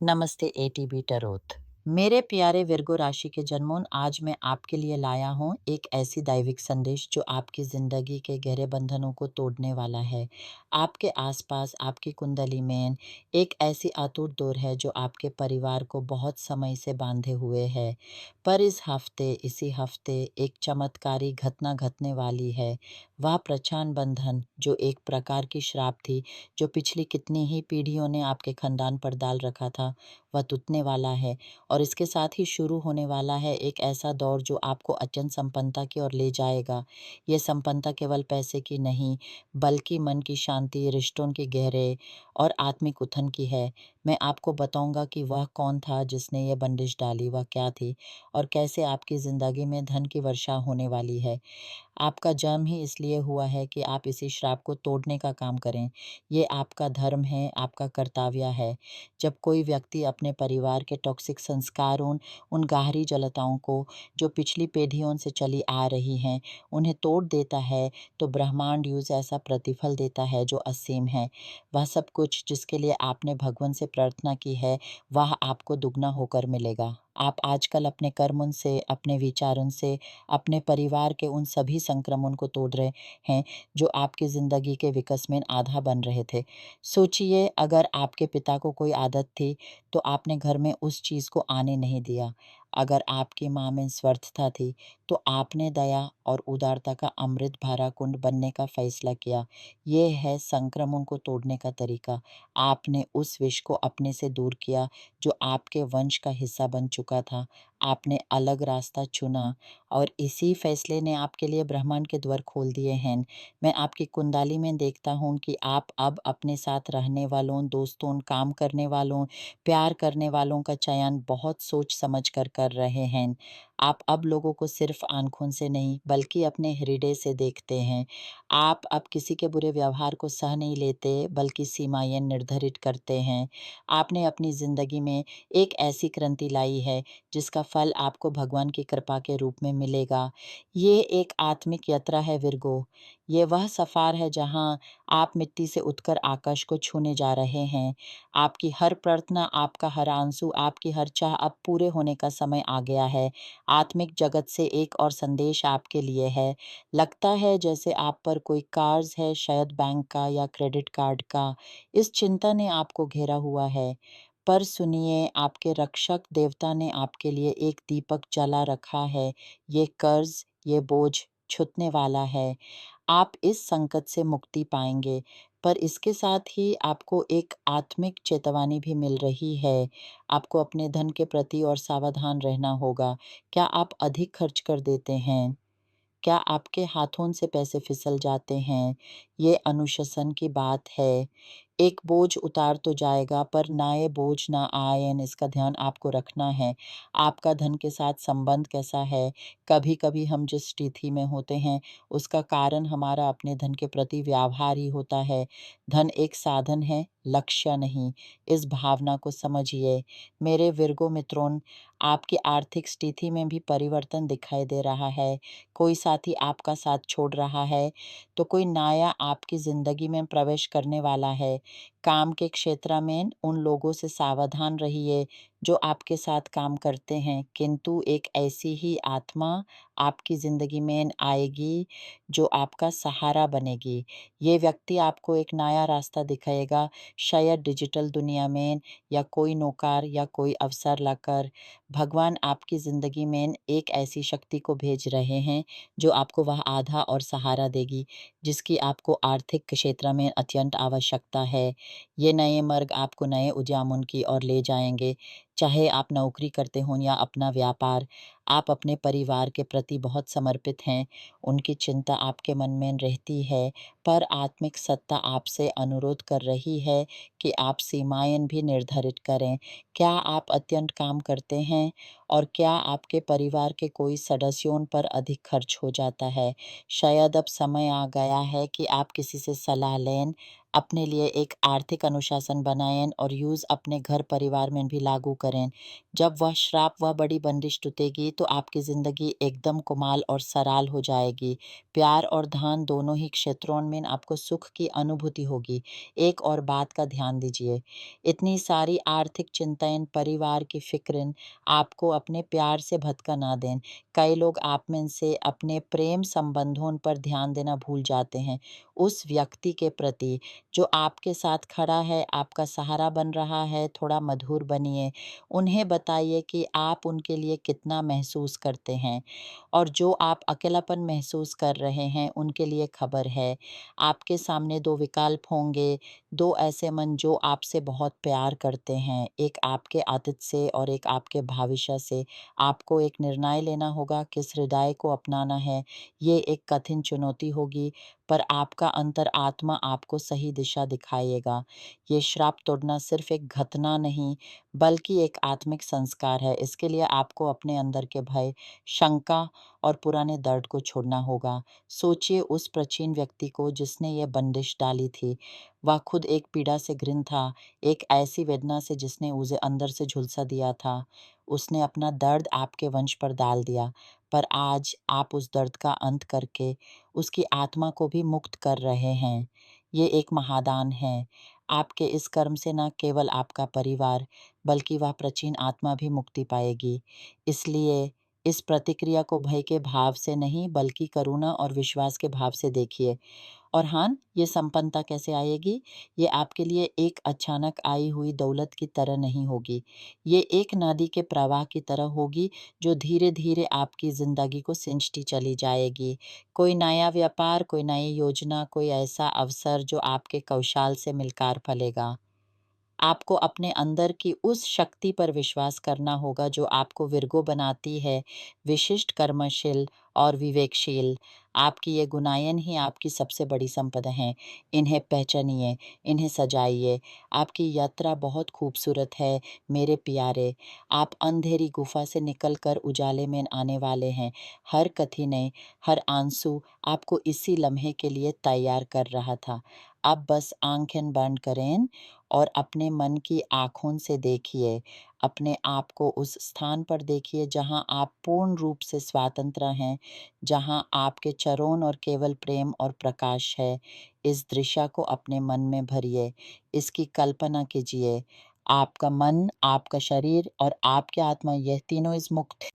नमस्ते एटीबी टरोत। मेरे प्यारे विर्गो राशि के जन्मों, आज मैं आपके लिए लाया हूँ एक ऐसी दैविक संदेश जो आपकी ज़िंदगी के गहरे बंधनों को तोड़ने वाला है। आपके आसपास आपकी कुंडली में एक ऐसी अटूट डोर है जो आपके परिवार को बहुत समय से बांधे हुए है। पर इसी हफ्ते एक चमत्कारी घटना घटने वाली है। वह प्रचंड बंधन जो एक प्रकार की श्राप थी, जो पिछली कितनी ही पीढ़ियों ने आपके खानदान पर डाल रखा था, वह टूटने वाला है। और इसके साथ ही शुरू होने वाला है एक ऐसा दौर जो आपको अत्यंत संपन्नता की ओर ले जाएगा। ये संपन्नता केवल पैसे की नहीं, बल्कि मन की शांति, रिश्तों की गहरे और आत्मिक उथन की है। मैं आपको बताऊंगा कि वह कौन था जिसने ये बंदिश डाली, वह क्या थी, और कैसे आपकी ज़िंदगी में धन की वर्षा होने वाली है। आपका जन्म ही इसलिए हुआ है कि आप इसी श्राप को तोड़ने का काम करें। ये आपका धर्म है, आपका कर्तव्य है। जब कोई व्यक्ति अपने परिवार के टॉक्सिक संस्कारों, उन गहरी जलताओं को जो पिछली पीढ़ियों से चली आ रही हैं, उन्हें तोड़ देता है, तो ब्रह्मांड यूज़ ऐसा प्रतिफल देता है जो असीम है। वह सब कुछ जिसके लिए आपने भगवान से प्रार्थना की है, वह आपको दुगना होकर मिलेगा। आप आजकल अपने कर्मों से, अपने विचारों से, अपने परिवार के उन सभी संक्रमण को तोड़ रहे हैं जो आपकी ज़िंदगी के विकास में आधा बन रहे थे। सोचिए, अगर आपके पिता को कोई आदत थी, तो आपने घर में उस चीज़ को आने नहीं दिया। अगर आपकी माँ में स्वार्थता थी, तो आपने दया और उदारता का अमृत भरा कुंड बनने का फैसला किया। ये है संक्रमण को तोड़ने का तरीका। आपने उस विष को अपने से दूर किया जो आपके वंश का हिस्सा बन चुका था। आपने अलग रास्ता चुना और इसी फैसले ने आपके लिए ब्रह्मांड के द्वार खोल दिए हैं। मैं आपकी कुंडली में देखता हूँ कि आप अब अपने साथ रहने वालों, दोस्तों, काम करने वालों, प्यार करने वालों का चयन बहुत सोच समझ कर रहे हैं। आप अब लोगों को सिर्फ आँखों से नहीं, बल्कि अपने हृदय से देखते हैं। आप अब किसी के बुरे व्यवहार को सह नहीं लेते, बल्कि सीमाएँ निर्धारित करते हैं। आपने अपनी ज़िंदगी में एक ऐसी क्रांति लाई है जिसका फल आपको भगवान की कृपा के रूप में मिलेगा। ये एक आत्मिक यात्रा है विर्गो। ये वह सफ़र है जहाँ आप मिट्टी से उठकर आकाश को छूने जा रहे हैं। आपकी हर प्रार्थना, आपका हर आंसू, आपकी हर चाह अब पूरे होने का समय आ गया है। आत्मिक जगत से एक और संदेश आपके लिए है। लगता है जैसे आप पर कोई कर्ज है, शायद बैंक का या क्रेडिट कार्ड का। इस चिंता ने आपको घेरा हुआ है। पर सुनिए, आपके रक्षक देवता ने आपके लिए एक दीपक जला रखा है। ये कर्ज, ये बोझ छूटने वाला है। आप इस संकट से मुक्ति पाएंगे, पर इसके साथ ही आपको एक आत्मिक चेतावनी भी मिल रही है। आपको अपने धन के प्रति और सावधान रहना होगा। क्या आप अधिक खर्च कर देते हैं? क्या आपके हाथों से पैसे फिसल जाते हैं? ये अनुशासन की बात है। एक बोझ उतार तो जाएगा, पर नए बोझ ना आएँ, इसका ध्यान आपको रखना है। आपका धन के साथ संबंध कैसा है? कभी-कभी हम जिस स्थिति में होते हैं, उसका कारण हमारा अपने धन के प्रति व्यवहार ही होता है। धन एक साधन है, लक्ष्य नहीं। इस भावना को समझिए। मेरे विर्गो मित्रों, आपकी आर्थिक स्थिति में भी परिवर्तन दिखाई दे रहा है। कोई साथी आपका साथ छोड़ रहा है, तो कोई नया आपकी ज़िंदगी में प्रवेश करने वाला है। काम के क्षेत्र में उन लोगों से सावधान रहिए जो आपके साथ काम करते हैं, किंतु एक ऐसी ही आत्मा आपकी ज़िंदगी में आएगी जो आपका सहारा बनेगी। ये व्यक्ति आपको एक नया रास्ता दिखाएगा, शायद डिजिटल दुनिया में, या कोई नौकर या कोई अवसर लाकर। भगवान आपकी ज़िंदगी में एक ऐसी शक्ति को भेज रहे हैं जो आपको वह आधा और सहारा देगी जिसकी आपको आर्थिक क्षेत्र में अत्यंत आवश्यकता है। ये नए मार्ग आपको नए उद्यमों की ओर ले जाएँगे। चाहे आप नौकरी करते हों या अपना व्यापार, आप अपने परिवार के प्रति बहुत समर्पित हैं। उनकी चिंता आपके मन में रहती है, पर आत्मिक सत्ता आपसे अनुरोध कर रही है कि आप सीमाएँ भी निर्धारित करें। क्या आप अत्यंत काम करते हैं? और क्या आपके परिवार के कोई सदस्यों पर अधिक खर्च हो जाता है? शायद अब समय आ गया है कि आप किसी से सलाह लें, अपने लिए एक आर्थिक अनुशासन बनाएँ और यूज़ अपने घर परिवार में भी लागू करें। जब वह श्राप, वह बड़ी बंदिश टूटेगी तो आपकी ज़िंदगी एकदम कमाल और सराल हो जाएगी। प्यार और धन दोनों ही क्षेत्रों में आपको सुख की अनुभूति होगी। एक और बात का ध्यान दीजिए, इतनी सारी आर्थिक चिंताएँ, परिवार की फ़िक्रें आपको अपने प्यार से भटका ना दें। कई लोग आप में से अपने प्रेम संबंधों पर ध्यान देना भूल जाते हैं। उस व्यक्ति के प्रति जो आपके साथ खड़ा है, आपका सहारा बन रहा है, थोड़ा मधुर बनिए। उन्हें बताइए कि आप उनके लिए कितना महसूस करते हैं और जो आप अकेलापन महसूस कर रहे हैं, उनके लिए खबर है। आपके सामने 2 विकल्प होंगे, 2 ऐसे मन जो आपसे बहुत प्यार करते हैं, एक आपके अतीत से और एक आपके भविष्य से। आपको एक निर्णय लेना होगा, किस हृदय को अपनाना है। ये एक कठिन चुनौती होगी, पर आपका अंतरात्मा आपको सही दिशा दिखाएगा। ये श्राप तोड़ना सिर्फ एक घटना नहीं, बल्कि एक आत्मिक संस्कार है। इसके लिए आपको अपने अंदर के भय, शंका और पुराने दर्द को छोड़ना होगा। सोचिए उस प्राचीन व्यक्ति को जिसने ये बंदिश डाली थी। वह खुद एक पीड़ा से घृण था, एक ऐसी वेदना से जिसने उसे अंदर से झुलसा दिया था। उसने अपना दर्द आपके वंश पर डाल दिया, पर आज आप उस दर्द का अंत करके उसकी आत्मा को भी मुक्त कर रहे हैं। ये एक महादान है। आपके इस कर्म से न केवल आपका परिवार, बल्कि वह प्राचीन आत्मा भी मुक्ति पाएगी। इसलिए इस प्रतिक्रिया को भय के भाव से नहीं, बल्कि करुणा और विश्वास के भाव से देखिए। और हाँ, ये संपन्नता कैसे आएगी? ये आपके लिए एक अचानक आई हुई दौलत की तरह नहीं होगी। ये एक नदी के प्रवाह की तरह होगी जो धीरे-धीरे आपकी ज़िंदगी को सिंचती चली जाएगी। कोई नया व्यापार, कोई नई योजना, कोई ऐसा अवसर जो आपके कौशल से मिलकर फलेगा। आपको अपने अंदर की उस शक्ति पर विश्वास करना होगा जो आपको विर्गो बनाती है, विशिष्ट, कर्मशील और विवेकशील। आपकी ये गुणाएँ ही आपकी सबसे बड़ी संपदा हैं। इन्हें पहचानिए, इन्हें सजाइए। आपकी यात्रा बहुत खूबसूरत है, मेरे प्यारे। आप अंधेरी गुफा से निकलकर उजाले में आने वाले हैं। हर कठिनाई, हर आंसू आपको इसी लम्हे के लिए तैयार कर रहा था। अब बस आँखें बंद करें और अपने मन की आँखों से देखिए। अपने आप को उस स्थान पर देखिए जहाँ आप पूर्ण रूप से स्वतंत्र हैं, जहाँ आपके चरण और केवल प्रेम और प्रकाश है। इस दृश्य को अपने मन में भरिए, इसकी कल्पना कीजिए। आपका मन, आपका शरीर और आपकी आत्मा, यह तीनों इस मुक्त